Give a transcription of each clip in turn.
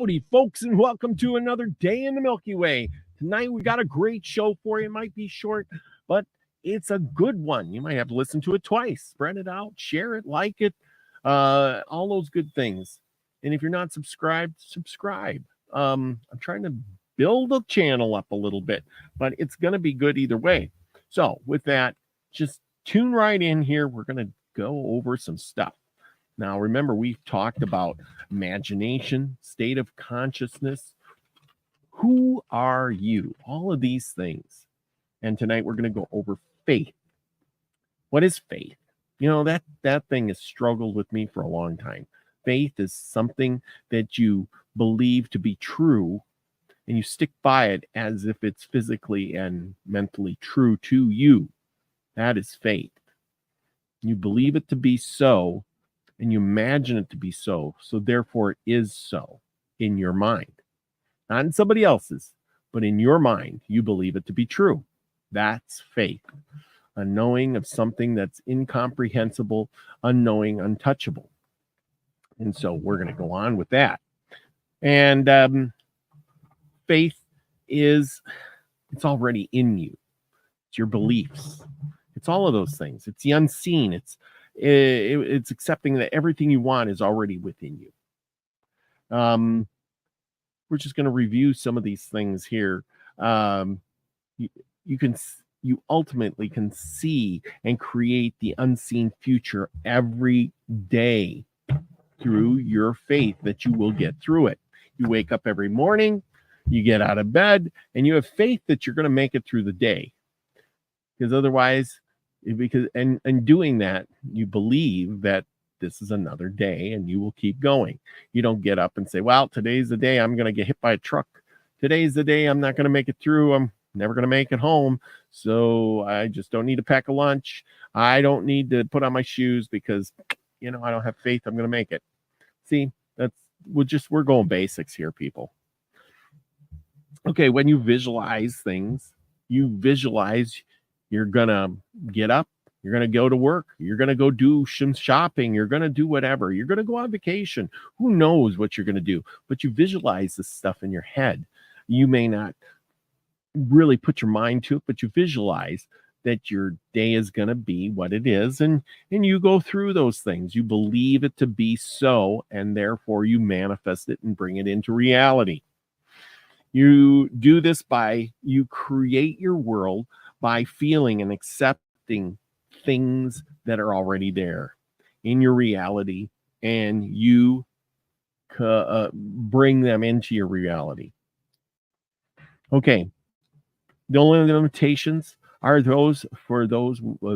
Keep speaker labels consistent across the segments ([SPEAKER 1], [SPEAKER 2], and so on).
[SPEAKER 1] Howdy, folks, and welcome to another day in the Milky Way. Tonight, we got a great show for you. It might be short, but it's a good one. You might have to listen to it twice. Spread it out, share it, like it, all those good things. And if you're not subscribed, subscribe. I'm trying to build the channel up a little bit, but it's going to be good either way. So with that, just tune right in here. We're going to go over some stuff. Now, remember, we've talked about imagination, state of consciousness. Who are you? All of these things. And tonight we're going to go over faith. What is faith? You know, that thing has struggled with me for a long time. Faith is something that you believe to be true, and you stick by it as if it's physically and mentally true to you. That is faith. You believe it to be so, and you imagine it to be so, so therefore it is so in your mind. Not in somebody else's, but in your mind, you believe it to be true. That's faith. A knowing of something that's incomprehensible, unknowing, untouchable. And so we're going to go on with that. And faith it's already in you. It's your beliefs. It's all of those things. It's the unseen. It's accepting that everything you want is already within you. We're just going to review some of these things here. You ultimately can see and create the unseen future every day through your faith that you will get through it. You wake up every morning, you get out of bed, and you have faith that you're going to make it through the day. Because otherwise, and doing that, you believe that this is another day and you will keep going. You don't get up and say, well, today's the day I'm going to get hit by a truck. Today's the day I'm not going to make it through. I'm never going to make it home. So I just don't need to pack a lunch. I don't need to put on my shoes because, I don't have faith I'm going to make it. See, we're going basics here, people. Okay, when you visualize things, you visualize you're going to get up, you're going to go to work, you're going to go do some shopping, you're going to do whatever, you're going to go on vacation. Who knows what you're going to do? But you visualize this stuff in your head. You may not really put your mind to it, but you visualize that your day is going to be what it is, and you go through those things. You believe it to be so, and therefore you manifest it and bring it into reality. You do this you create your world by feeling and accepting things that are already there in your reality, and you bring them into your reality. Okay. The only limitations are those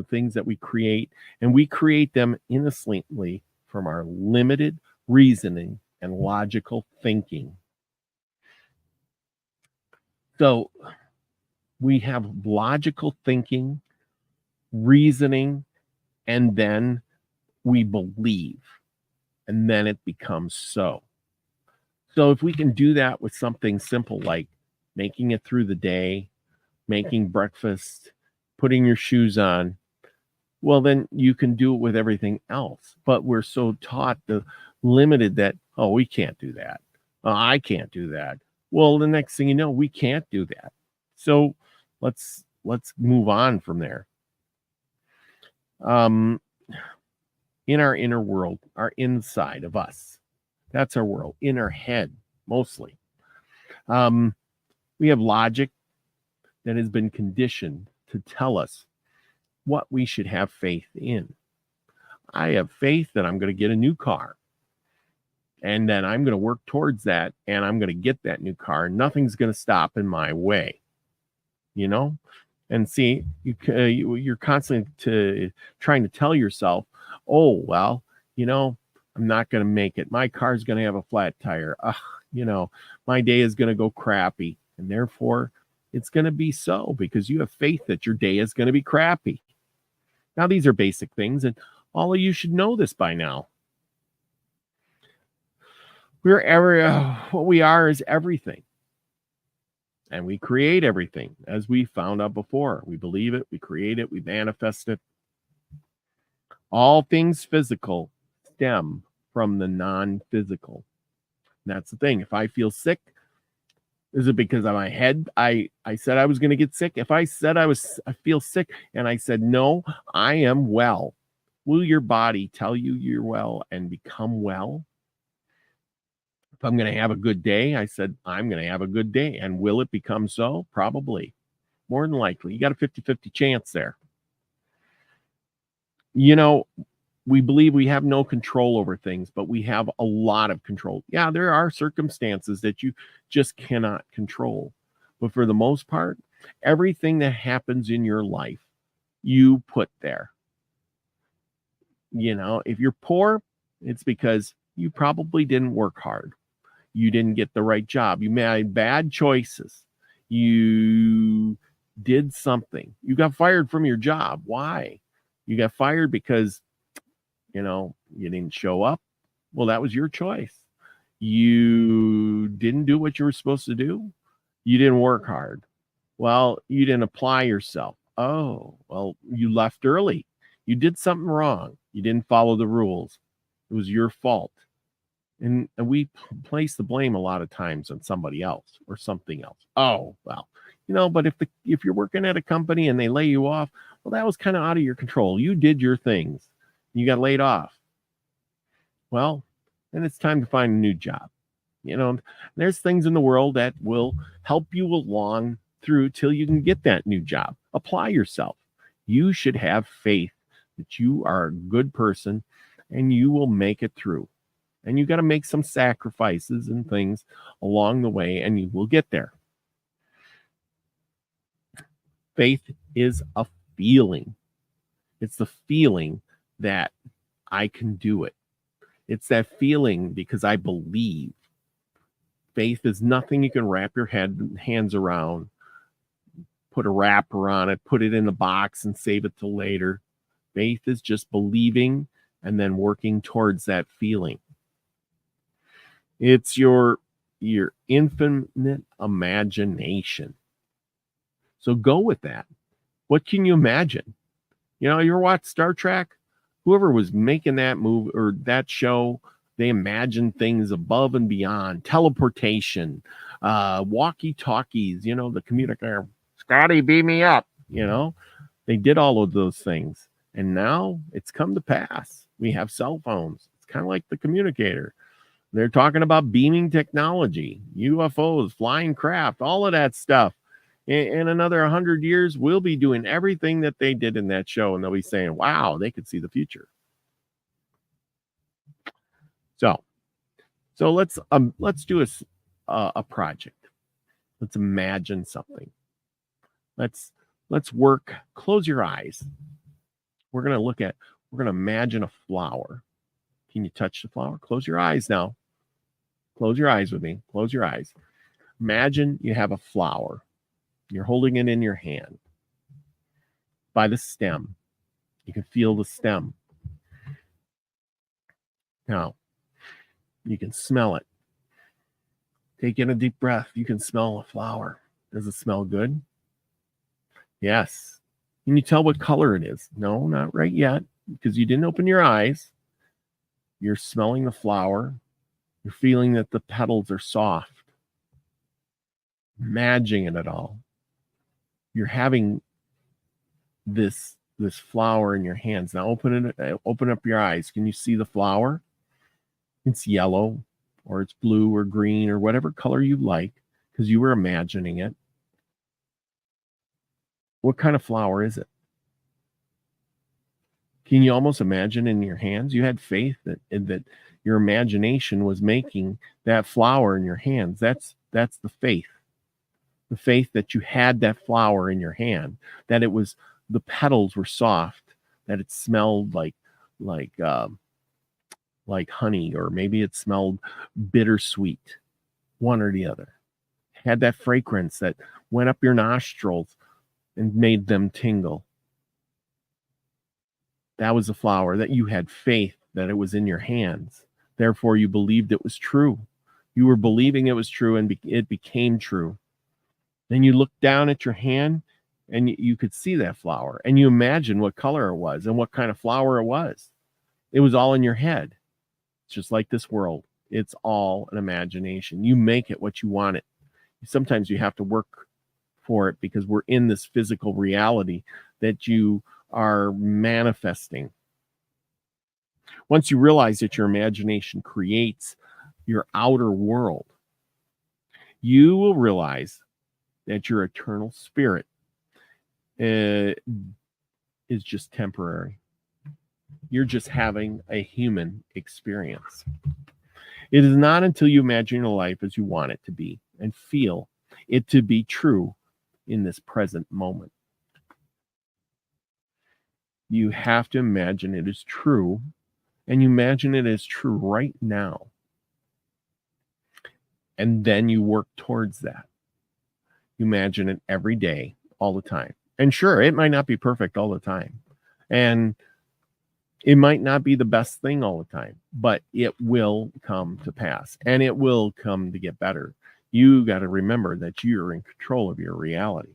[SPEAKER 1] things that we create, and we create them innocently from our limited reasoning and logical thinking. So we have logical thinking, reasoning, and then we believe, and then it becomes so. So if we can do that with something simple like making it through the day, making breakfast, putting your shoes on, well, then you can do it with everything else. But we're so taught limited that, oh, we can't do that. I can't do that. Well, the next thing you know, we can't do that. So let's move on from there. In our inner world, our inside of us, that's our world, in our head, mostly. We have logic that has been conditioned to tell us what we should have faith in. I have faith that I'm going to get a new car, and then I'm going to work towards that, and I'm going to get that new car. Nothing's going to stop in my way, And see, you're constantly trying to tell yourself, oh, well, I'm not going to make it. My car's going to have a flat tire. My day is going to go crappy, and therefore it's going to be so because you have faith that your day is going to be crappy. Now, these are basic things, and all of you should know this by now. What we are is everything. And we create everything, as we found out before. We believe it, we create it, we manifest it. All things physical stem from the non-physical. That's the thing. If I feel sick, is it because of my head? I said I was going to get sick. If I said I feel sick and I said, no, I am well, will your body tell you you're well and become well? If I'm going to have a good day, I said, I'm going to have a good day. And will it become so? Probably. More than likely. You got a 50-50 chance there. You know, we believe we have no control over things, but we have a lot of control. Yeah, there are circumstances that you just cannot control. But for the most part, everything that happens in your life, you put there. You know, if you're poor, it's because you probably didn't work hard. You didn't get the right job. You made bad choices. You did something. You got fired from your job. Why? You got fired because, you know, you didn't show up. Well, that was your choice. You didn't do what you were supposed to do. You didn't work hard. Well, you didn't apply yourself. Oh, well, you left early. You did something wrong. You didn't follow the rules. It was your fault. And we place the blame a lot of times on somebody else or something else. Oh, well, you know, but if you're working at a company and they lay you off, well, that was kind of out of your control. You did your things. You got laid off. Well, then it's time to find a new job. You know, there's things in the world that will help you along through till you can get that new job. Apply yourself. You should have faith that you are a good person and you will make it through. And you got to make some sacrifices and things along the way, and you will get there. Faith is a feeling. It's the feeling that I can do it. It's that feeling because I believe. Faith is nothing you can wrap your hands around, put a wrapper on it, put it in a box and save it till later. Faith is just believing and then working towards that feeling. It's your infinite imagination. So go with that. What can you imagine? You know, you ever watch Star Trek? Whoever was making that movie or that show, they imagined things above and beyond. Teleportation, walkie-talkies, you know, the communicator. Scotty, beam me up. You know, they did all of those things. And now it's come to pass. We have cell phones. It's kind of like the communicator. They're talking about beaming technology, UFOs, flying craft, all of that stuff. In another 100 years, we'll be doing everything that they did in that show, and they'll be saying, wow, they could see the future. So let's do a project. Let's imagine something. Let's work. Close your eyes. We're going to imagine a flower. Can you touch the flower? Close your eyes now. Close your eyes with me. Close your eyes. Imagine you have a flower. You're holding it in your hand by the stem. You can feel the stem. Now, you can smell it. Take in a deep breath. You can smell a flower. Does it smell good? Yes. Can you tell what color it is? No, not right yet, because you didn't open your eyes. You're smelling the flower. You're feeling that the petals are soft. Imagining it all. You're having this flower in your hands. Now open up your eyes. Can you see the flower? It's yellow, or it's blue or green, or whatever color you like, because you were imagining it. What kind of flower is it? Can you almost imagine in your hands? You had faith that your imagination was making that flower in your hands. That's the faith. The faith that you had that flower in your hand, that it was, the petals were soft, that it smelled like honey, or maybe it smelled bittersweet, one or the other. Had that fragrance that went up your nostrils and made them tingle. That was the flower, that you had faith that it was in your hands. Therefore, you believed it was true. You were believing it was true, and it became true. Then you looked down at your hand, and you could see that flower, and you imagined what color it was and what kind of flower it was. It was all in your head. It's just like this world. It's all an imagination. You make it what you want it. Sometimes you have to work for it because we're in this physical reality that you are manifesting. Once you realize that your imagination creates your outer world, you will realize that your eternal spirit is just temporary. You're just having a human experience. It is not until you imagine your life as you want it to be and feel it to be true in this present moment. You have to imagine it is true, and you imagine it as true right now. And then you work towards that. You imagine it every day, all the time. And sure, it might not be perfect all the time. And it might not be the best thing all the time, but it will come to pass, and it will come to get better. You got to remember that you're in control of your reality.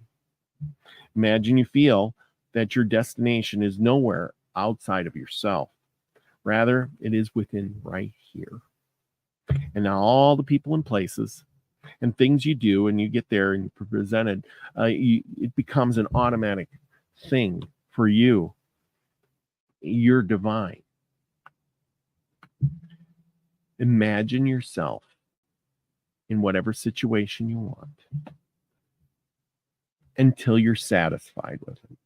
[SPEAKER 1] Imagine you feel that your destination is nowhere outside of yourself. Rather, it is within right here. And now all the people and places and things you do, and you get there and you're presented, it becomes an automatic thing for you. You're divine. Imagine yourself in whatever situation you want until you're satisfied with it.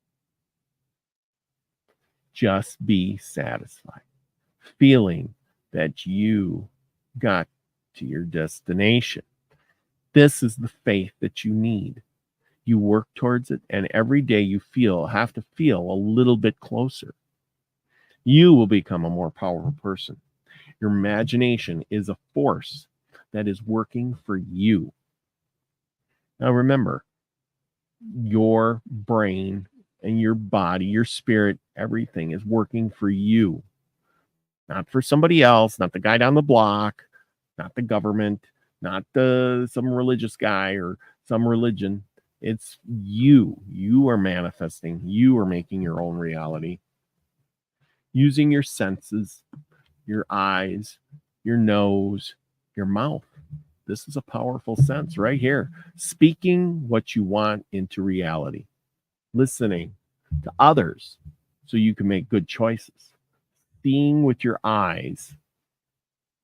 [SPEAKER 1] Just be satisfied, feeling that you got to your destination. This is the faith that you need. You work towards it, and every day you have to feel a little bit closer. You will become a more powerful person. Your imagination is a force that is working for you. Now remember, your brain and your body, your spirit, everything is working for you. Not for somebody else, not the guy down the block, not the government, not some religious guy or some religion. It's you. You are manifesting. You are making your own reality. Using your senses, your eyes, your nose, your mouth. This is a powerful sense right here. Speaking what you want into reality. Listening to others so you can make good choices. Seeing with your eyes.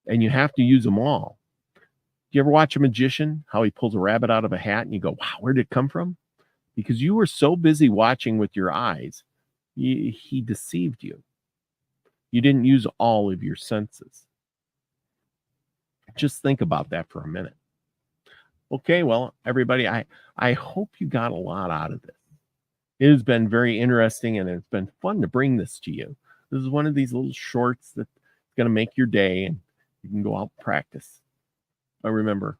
[SPEAKER 1] And you have to use them all. Do you ever watch a magician, how he pulls a rabbit out of a hat and you go, wow, where did it come from? Because you were so busy watching with your eyes, he deceived you. You didn't use all of your senses. Just think about that for a minute. Okay, well, everybody, I hope you got a lot out of this. It has been very interesting, and it's been fun to bring this to you. This is one of these little shorts that's going to make your day, and you can go out and practice. But remember,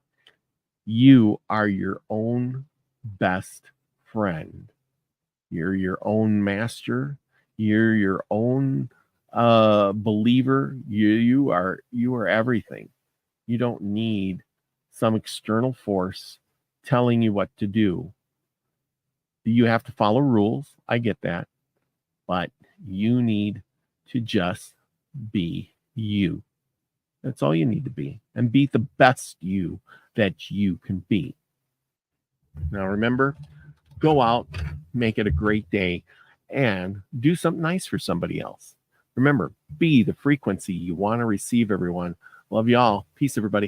[SPEAKER 1] you are your own best friend. You're your own master. You're your own believer. You are everything. You don't need some external force telling you what to do. You have to follow rules. I get that. But you need to just be you. That's all you need to be. And be the best you that you can be. Now remember, go out, make it a great day, and do something nice for somebody else. Remember, be the frequency you want to receive, everyone. Love y'all. Peace, everybody.